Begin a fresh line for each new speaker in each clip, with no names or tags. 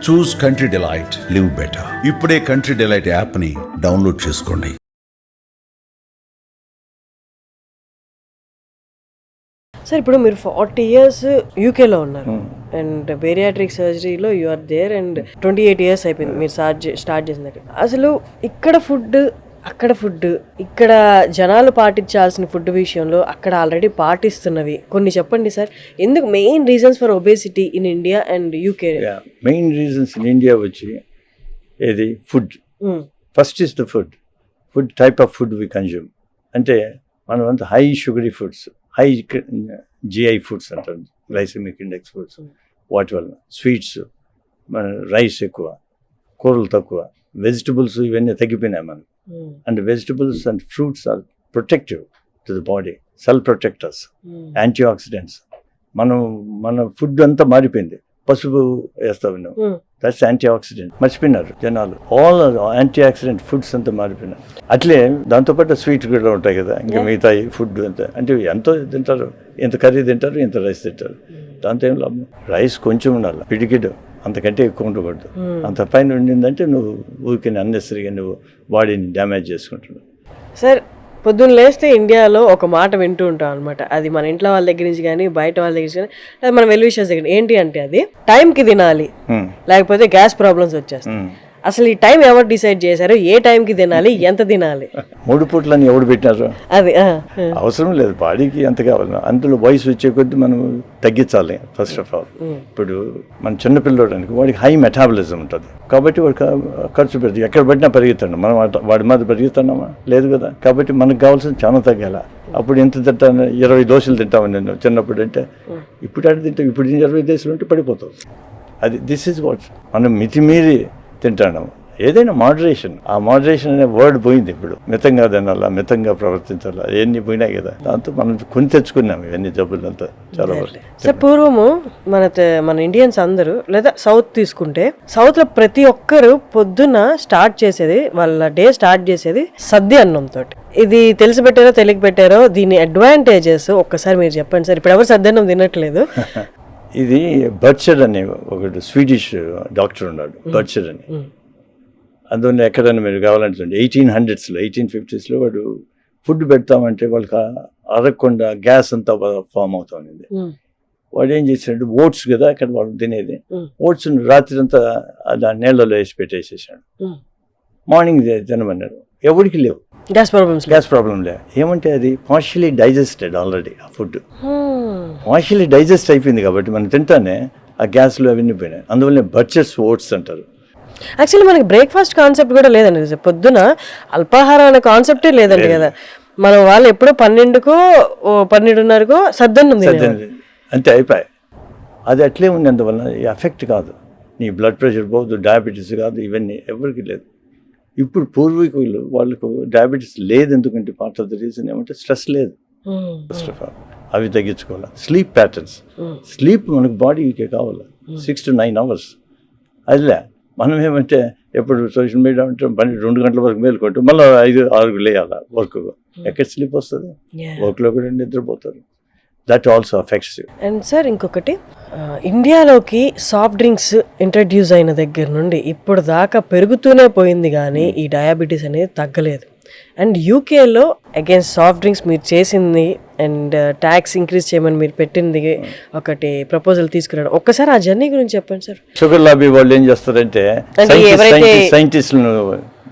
చూస్ country delight, live better. ఇప్పుడే country delight app ని download చేసుకోండి.
సార్ ఇప్పుడు మీరు 40 years యూకేలో ఉన్నారు అండ్ బేరియాట్రిక్ సర్జరీలో you are there and 28 years అయిపోయింది మీరు స్టార్ట్ చేసినట్టు. అసలు ఇక్కడ ఫుడ్ అక్కడ ఫుడ్, ఇక్కడ జనాలు పాటించాల్సిన ఫుడ్ విషయంలో అక్కడ ఆల్రెడీ పాటిస్తున్నవి కొన్ని చెప్పండి సార్. ఎందుకు main reasons for obesity in India and UK?
Main reasons in India వచ్చి ఏది food. First is the food type of food we consume. అంటే మనం అంతా high sugary foods, high GI foods అంటారు, గ్లైసెమిక్ ఇండెక్స్ ఫుడ్స్. వాటి వల్ల sweets, మన rice ఎక్కువ, కూరలు తక్కువ, వెజిటబుల్స్ ఇవన్నీ తగ్గిపోయినాయి మనకు. And vegetables and fruits are protective to the body, cell protectors, antioxidants. మన ఫుడ్ అంతా మారిపోయింది. పసుపు వేస్తావు నువ్వు, దట్స్ యాంటీ ఆక్సిడెంట్. మర్చిపోయినారు జనాలు. ఆల్ యాంటీ ఆక్సిడెంట్ ఫుడ్స్ అంతా మారిపోయినారు. అట్లే దాంతోపాటు స్వీట్ కూడా ఉంటాయి కదా, ఇంకా మిగతా ఫుడ్ అంతా. అంటే ఎంతో తింటారు, ఇంత కర్రీ తింటారు, ఇంత రైస్ తింటారు. దాంతో ఏం లాభం? రైస్ కొంచెం ఉండాలి, పిడికిడు, అంతకంటే ఎక్కువ ఉండకూడదు. అంత పైన ఉండిందంటే నువ్వు ఊరికే అన్నెసరిగా నువ్వు బాడీని డ్యామేజ్ చేసుకుంటున్నావు.
సార్ పొద్దున్న లేస్తే ఇండియాలో ఒక మాట వింటూ ఉంటాం అనమాట, అది మన ఇంట్లో వాళ్ళ దగ్గర నుంచి కానీ బయట వాళ్ళ దగ్గర నుంచి కానీ, అది మన వెల్ విషర్స్ దగ్గర. ఏంటి అంటే అది టైంకి తినాలి, లేకపోతే గ్యాస్ ప్రాబ్లమ్స్ వచ్చేస్తాయి. అసలు ఈ టైం ఎవరు డిసైడ్ చేశారు? ఏ టైంకి తినాలి, ఎంత తినాలి?
3 పూట్లని ఎవరు పెట్టినారు?
అది
అవసరం లేదు, బాడీకి ఎంత కావాలి. అందులో వయసు వచ్చే కొద్దీ మనం తగ్గించాలి. ఫస్ట్ ఆఫ్ ఆల్ ఇప్పుడు మన చిన్నపిల్లడానికి వాడికి హై మెటాబలిజం ఉంటుంది కాబట్టి వాడికి ఖర్చు పెడుతుంది. ఎక్కడ పడినా పెరుగుతాడు. మనం వాడి మీద పెరుగుతున్నామా? లేదు కదా. కాబట్టి మనకు కావాల్సింది చాలా తగ్గాల. అప్పుడు ఎంత తింటాను? 20 దోశలు తింటామని నేను చిన్నప్పుడు. అంటే ఇప్పుడు అంటే తింటాం. ఇప్పుడు 20 దోశలు ఉంటే పడిపోతాం. అది దిస్ ఈజ్ వాట్ మనం మితిమీరి తింటాను. ఏదైనా మోడరేషన్, ఆ మోడరేషన్ అనే వర్డ్ పోయింది. ఇప్పుడు మితంగా తినాలా, మితంగా ప్రవర్తించాలా, ఇవన్నీ పోయినాయి కదా. దాంతో మనం కొని తెచ్చుకున్నాం ఇవన్నీ జబ్బులంతా చాలా వరకు.
సార్ పూర్వము మన ఇండియన్స్ అందరూ, లేదా సౌత్ తీసుకుంటే సౌత్ లో ప్రతి ఒక్కరు పొద్దున్న స్టార్ట్ చేసేది, వాళ్ళ డే స్టార్ట్ చేసేది సద్ది అన్నంతో. ఇది తెలిసి పెట్టారో తెలియక పెట్టారో, దీని అడ్వాంటేజెస్ ఒక్కసారి మీరు చెప్పండి సార్. ఇప్పుడు ఎవరు సద్ది అన్నం తినట్లేదు.
ఇది బర్చర్ అనే ఒకటి స్వీడిష్ డాక్టర్ ఉన్నాడు, బర్చర్ అని. అందువల్ల ఎక్కడైనా మీరు కావాలంటే 1800s, 1850s వాడు ఫుడ్ పెడతామంటే వాళ్ళకి అరగకుండా గ్యాస్ అంతా ఫామ్ అవుతా ఉంది. వాడు ఏం చేశాడు, ఓట్స్ కదా అక్కడ వాళ్ళు తినేది, ఓట్స్ రాత్రి అంతా దాని నీళ్ళలో వేసి పెట్టేసేసాడు. మార్నింగ్ తినమన్నాడు, ఎవరికి లేవు గ్యాస్ ప్రాబ్లం లేదు. ఏమంటే అది పార్షియలీ డైజెస్టెడ్ ఆల్రెడీ. ఆ ఫుడ్ పార్షియలీ డైజెస్ట్ అయిపోయింది కాబట్టి మనం తింటానే ఆ గ్యాస్లో అవన్నీ పోయినాయి. అందువల్ల బర్చర్స్ ఓట్స్ అంటారు.
యాక్చువల్లీ మనకి బ్రేక్ఫాస్ట్ కాన్సెప్ట్ కూడా లేదండి. పొద్దున అల్పాహారం అనే కాన్సెప్టే లేదండి కదా. మనం వాళ్ళు ఎప్పుడో 12కో 12:30కో సద్దన్నం
అంతే అయిపోయాయి. అది అట్లే ఉంది. అందువల్ల ఎఫెక్ట్ కాదు, నీ బ్లడ్ ప్రెషర్ పోదు, డయాబెటీస్ కాదు, ఇవన్నీ ఎవరికి లేదు. ఇప్పుడు పూర్వీకులు వాళ్ళకు డయాబెటీస్ లేదు. ఎందుకంటే పార్ట్ ఆఫ్ ద రీజన్ ఏమంటే స్ట్రెస్ లేదు. ఫస్ట్ ఆఫ్ ఆల్ అవి తగ్గించుకోవాలి. స్లీప్ ప్యాటర్న్స్, స్లీప్ మనకు బాడీకి కావాలి 6 to 9 hours. అదిలే మనం ఏమంటే ఎప్పుడు సోషల్ మీడియా అంటే 2 గంటల వరకు మేలుకుంటూ మళ్ళీ 5-6 లేయాలి వర్క్. ఎక్కడ స్లీప్ వస్తుంది? వర్క్లో కూడా నిద్రపోతారు. That also affects you.
And sir ఇంకొకటి, ఇండియాలోకి సాఫ్ట్ డ్రింక్స్ ఇంట్రడ్యూస్ అయిన దగ్గర నుండి ఇప్పుడు దాకా పెరుగుతూనే పోయింది కానీ ఈ డయాబెటీస్ అనేది తగ్గలేదు. అండ్ యూకేలో అగైన్స్ సాఫ్ట్ డ్రింక్స్ మీరు చేసింది అండ్ ట్యాక్స్ ఇంక్రీజ్ చేయమని మీరు పెట్టింది ఒకటి ప్రపోజల్ తీసుకురావడం, ఒక్కసారి ఆ జర్నీ గురించి చెప్పండి సార్.
షుగర్ లాబీ వాళ్ళు ఏం చేస్తారంటే సైంటిస్టులను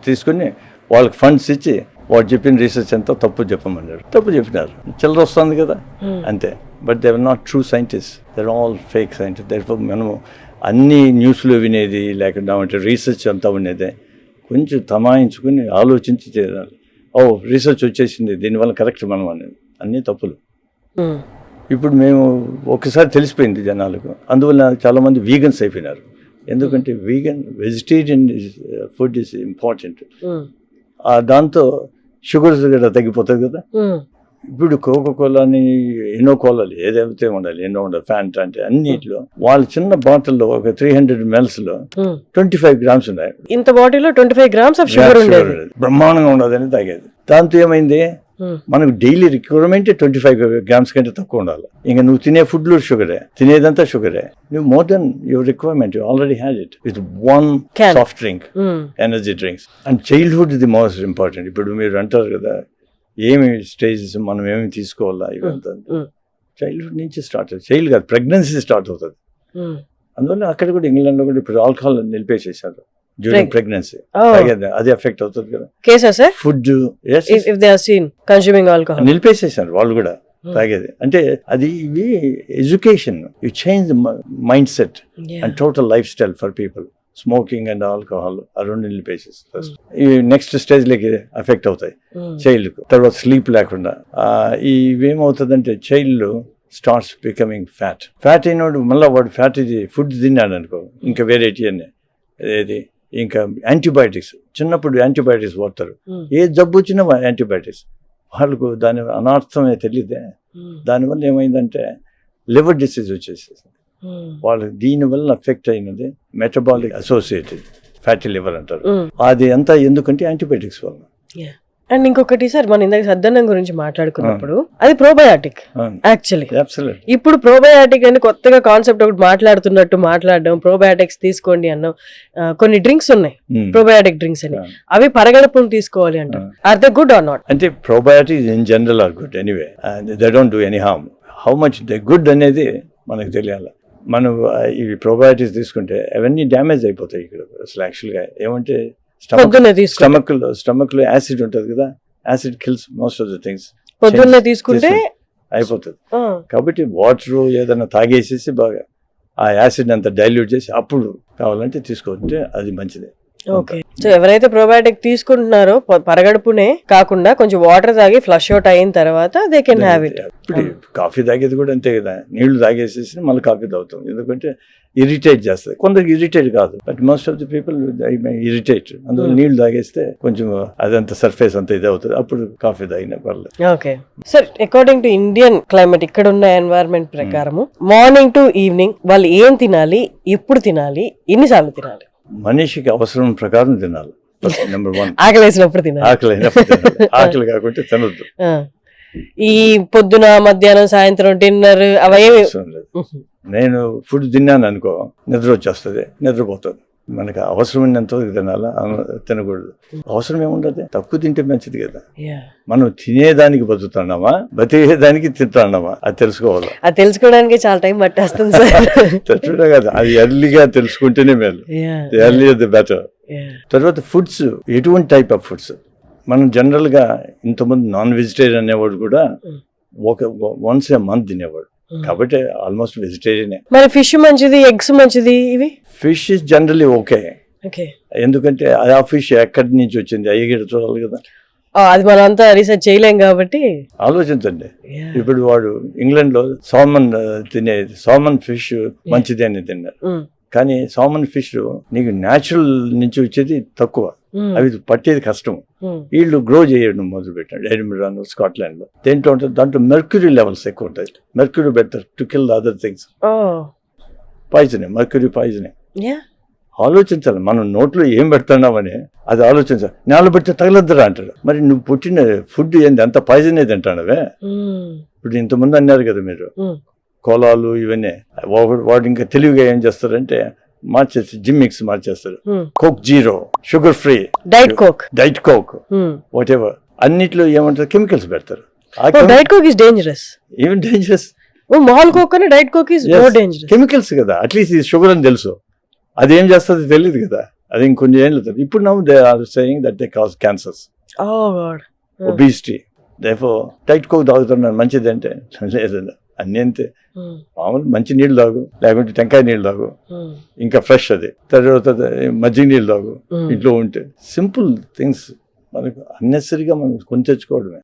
తీసుకుని వాళ్ళకి ఫండ్స్ ఇచ్చి వాడు చెప్పిన రీసెర్చ్ అంతా తప్పు చెప్పమన్నారు. తప్పు చెప్పినారు, చిల్లర వస్తుంది కదా అంతే. But they are not true scientist, they are all fake scientist. Therefore మనము అన్ని న్యూస్లో వినేది లేకుండా అంటే రీసెర్చ్ అంతా ఉండేదే కొంచెం తమాయించుకుని ఆలోచించి చేయాలి. రీసెర్చ్ వచ్చేసింది దీనివల్ల కరెక్ట్ మనం అనేది, అన్నీ తప్పులు. ఇప్పుడు మేము ఒకసారి తెలిసిపోయింది జనాలకు. అందువల్ల చాలామంది వీగన్స్ అయిపోయినారు. ఎందుకంటే వెజిటేరియన్ ఫుడ్ ఈజ్ ఇంపార్టెంట్. దాంతో షుగర్స్ కూడా తగ్గిపోతుంది కదా. ఇప్పుడు కోకోకోలాని ఎన్నో కోలాలు ఏదైతే ఉండాలి, ఎన్నో ఉండాలి, ఫ్యాంటా అంటే అన్నిట్లో వాళ్ళ చిన్న బాటిల్లో ఒక 300 ml 25 grams ఉన్నాయి.
ఇంత బాటిల్లో 25 grams ఆఫ్ షుగర్ ఉండేది,
బ్రహ్మాండంగా ఉండదని తాగేది. దాంతో ఏమైంది, మనకు డైలీ రిక్వైర్మెంట్ 25 grams కంటే తక్కువ ఉండాలి. ఇంకా నువ్వు తినే ఫుడ్లో షుగరే, తినేదంతా షుగరే. నువ్వు more than your requirement, you already had it with one soft drink, energy drinks. And childhood the most important. ఇప్పుడు మీరు అంటారు కదా ఏమి స్టేజెస్ మనం ఏమి తీసుకోవాలా, ఇవంతా చైల్డ్హుడ్ నుంచి స్టార్ట్ అవుతుంది. చైల్డ్ కాదు, ప్రెగ్నెన్సీ స్టార్ట్ అవుతుంది. అందువల్ల అక్కడ కూడా ఇంగ్లాండ్లో కూడా ఇప్పుడు ఆల్కహాల్ నిలిపేసేసారు డ్యూరింగ్ ప్రెగ్నెన్సీ. అది ఎఫెక్ట్ అవుతుంది కదా. ఫుడ్ నిలిపేసేసారు వాళ్ళు కూడా తాగేది. అంటే అది ఇవి education, you change mindset and total lifestyle for people. Smoking and alcohol ఆ రెండు నిలిపేసేసి ఫస్ట్ ఇవి నెక్స్ట్ స్టేజ్ లకి ఎఫెక్ట్ అవుతాయి చైల్డ్ కు. తర్వాత స్లీప్ లేకుండా ఇవేమవుతుందంటే child starts becoming fat. Fat అయినోడు మళ్ళీ వాడు ఫ్యాట్ ఇది ఫుడ్ తిన్నాడు అనుకో, ఇంకా వెరైటీ అన్నీ ఏది ఇంకా యాంటీబయాటిక్స్. చిన్నప్పుడు యాంటీబయాటిక్స్ వాడతారు, ఏ జబ్బు వచ్చినా యాంటీబయాటిక్స్. వాళ్ళకు దాని అనర్థమే తెలియదే. దానివల్ల ఏమైందంటే లివర్ డిసీజ్ వచ్చేసేసి వాళ్ళు దీనివల్ల ఎఫెక్ట్ అయినది మెటబాలిక్ అసోసియేటెడ్ ఫ్యాటీ లివర్ అంటారు. అది అంతా ఎందుకంటే యాంటీబయాటిక్స్ వల్ల.
అండ్ ఇంకొకటి సార్, మనం ఇందాక సద్దన్నం గురించి మాట్లాడుకున్నప్పుడు అది ప్రోబయాటిక్ యాక్చువల్లీ. ఇప్పుడు ప్రోబయాటిక్ అని కొత్తగా కాన్సెప్ట్ ఒకటి మాట్లాడడం, ప్రోబయాటిక్స్ తీసుకోండి అన్నాం. కొన్ని డ్రింక్స్ ఉన్నాయి ప్రోబయాటిక్ డ్రింక్స్ అని, అవి పరగడపును తీసుకోవాలి అంటారు. Are they good or not?
అంటే probiotics in general are good anyway, they don't do any harm. How much they good అనేది మనకు తెలియాలి. మనం ఇవి ప్రోబయాటిక్స్ తీసుకుంటే అవన్నీ డ్యామేజ్ అయిపోతాయి ఇక్కడ అసలు. యాక్చువల్గా ఏమంటే స్టమక్ లో యాసిడ్ ఉంటుంది కదా, acid kills most of the things.
పొద్దున్నే తీసుకుంటే
అయిపోతుంది. కాబట్టి వాటర్ ఏదైనా తాగేసేసి బాగా ఆ యాసిడ్ అంతా డైల్యూట్ చేసి అప్పుడు కావాలంటే తీసుకుంటే అది మంచిది.
ఓకే, సో ఎవరైతే ప్రోబయాటిక్ తీసుకుంటున్నారో పరగడుపునే కాకుండా కొంచెం వాటర్ తాగి ఫ్లష్ అవుట్ అయిన తర్వాత దే కెన్ హ్యావ్ ఇట్.
ఇప్పుడు కాఫీ తాగేది కూడా అంతే కదా, నీళ్లు తాగేసేసి మళ్ళీ కాఫీ తాగుతాం. ఎందుకంటే ఇరిటేట్ చేస్తుంది. కొందరికి ఇరిటేట్ కాదు, but most of the people irritate. అందువల్ల నీళ్లు తాగేస్తే కొంచెం అదంతా సర్ఫేస్ అంతా ఇది అవుతుంది, అప్పుడు కాఫీ తాగిన పర్లేదు.
Okay sir, according to Indian climate, ఇక్కడ ఉన్న ఎన్వైరన్మెంట్ ప్రకారము మార్నింగ్ టు ఈవినింగ్ వాళ్ళు ఏం తినాలి, ఎప్పుడు తినాలి, ఎన్నిసార్లు తినాలి?
మనిషికి అవసరం ప్రకారం తినాలి. నెంబర్ 1,
ఆకలి వేసినప్పుడు తినాలి.
ఆకలి కాకుంటే తినద్దు.
ఈ పొద్దున మధ్యాహ్నం సాయంత్రం డిన్నర్ అవేమి
నేను ఫుడ్ తిన్నాను అనుకో నిద్ర వచ్చేస్తుంది, నిద్రపోతుంది. మనకు అవసరమైనంత తినాలా, తినకూడదు. అవసరం ఏముండదు, తక్కువ తింటే మంచిది కదా. మనం తినేదానికి బతుకుతున్నామా, బతికేదానికి తింటున్నామా, అది తెలుసుకోవాలి.
అది తెలుసుకోవడానికి చాలా టైం పట్టేస్తుంది సార్.
తట్టుడే కదా, అది ఎర్లీగా తెలుసుకుంటేనే మేలు. Early the better. తర్వాత ఫుడ్స్, ఎటువంటి టైప్ ఆఫ్ ఫుడ్స్. మనం జనరల్ గా ఇంతకుముందు నాన్ వెజిటేరియన్ అనేవాడు కూడా వన్స్ ఏ మంత్ తినేవాడు, కాబట్టి ఆల్మోస్ట్ వెజిటేరియనే.
మరి ఫిష్ మంచిది, ఎగ్స్ మంచిది. ఇవి
ఫిష్ ఇస్ జనరలీ ఓకే, ఎందుకంటే ఆ ఫిష్ ఎక్కడి నుంచి వచ్చింది అయ్యగిడ చూడాలి కదా.
అది మనం అంతా రీసెర్చ్ చేయలేం కాబట్టి
ఆలోచించండి. ఇప్పుడు వాడు ఇంగ్లాండ్ లో సాల్మన్ ఫిష్ మంచిది అని తిన్నారు, కానీ సాల్మన్ ఫిష్ నీకు న్యాచురల్ నుంచి వచ్చేది తక్కువ, అవి పట్టేది కష్టం. వీళ్ళు గ్రో చేయడం మొదలు పెట్టాడు ఎడిన్బర్గ్, స్కాట్లాండ్ లో. దేంట్లో ఉంటుంది, దాంట్లో మెర్క్యూరీ లెవెల్స్ ఎక్కువ ఉంటాయి. Mercury better to kill other things. పాయిజనే, మెర్క్యూరీ పాయిజనే. ఆలోచించాలి, మనం నోట్లో ఏం పెడుతున్నామని అది ఆలోచించాలి. నేల పెడితే తగలద్దరా అంటాడు. మరి నువ్వు పుట్టిన ఫుడ్ ఏంది, అంత పాయిజన్ ఏది అంటానవే. ఇప్పుడు ఇంతమంది అన్నారు కదా మీరు, కోలాలు ఇవన్నీ. వాడు ఇంకా తెలివిగా ఏం చేస్తారంటే మార్చేసి జిమ్మిక్స్ మార్చేస్తారు. Coke zero, sugar free, diet coke whatever, అన్నిట్లో ఏమంటారు కెమికల్స్ పెడతారు.
Diet coke is dangerous.
Even dangerous.
మాల్ కోక్ అని diet coke is more dangerous.
Chemicals కదా, అట్లీస్ట్ ఇది షుగర్ అని తెలుసు, అదేం చేస్తుంది తెలియదు కదా. అది ఇంకొన్ని ఏం లేదు. ఇప్పుడు now they are saying that they cause cancers, obesity. Therefore diet Coke తాగుతున్నారు మంచిది అంటే లేదండి, అన్నీ అంతే. మామూలు మంచి నీళ్ళు తాగు, లేకుంటే టెంకాయ నీళ్ళు తాగు, ఇంకా ఫ్రెష్ అది. తర్వాత మజ్జిగ నీళ్ళు తాగు ఇంట్లో ఉంటే. సింపుల్ థింగ్స్ మనకు అన్నెసరీగా మనం కొని తెచ్చుకోవడమే.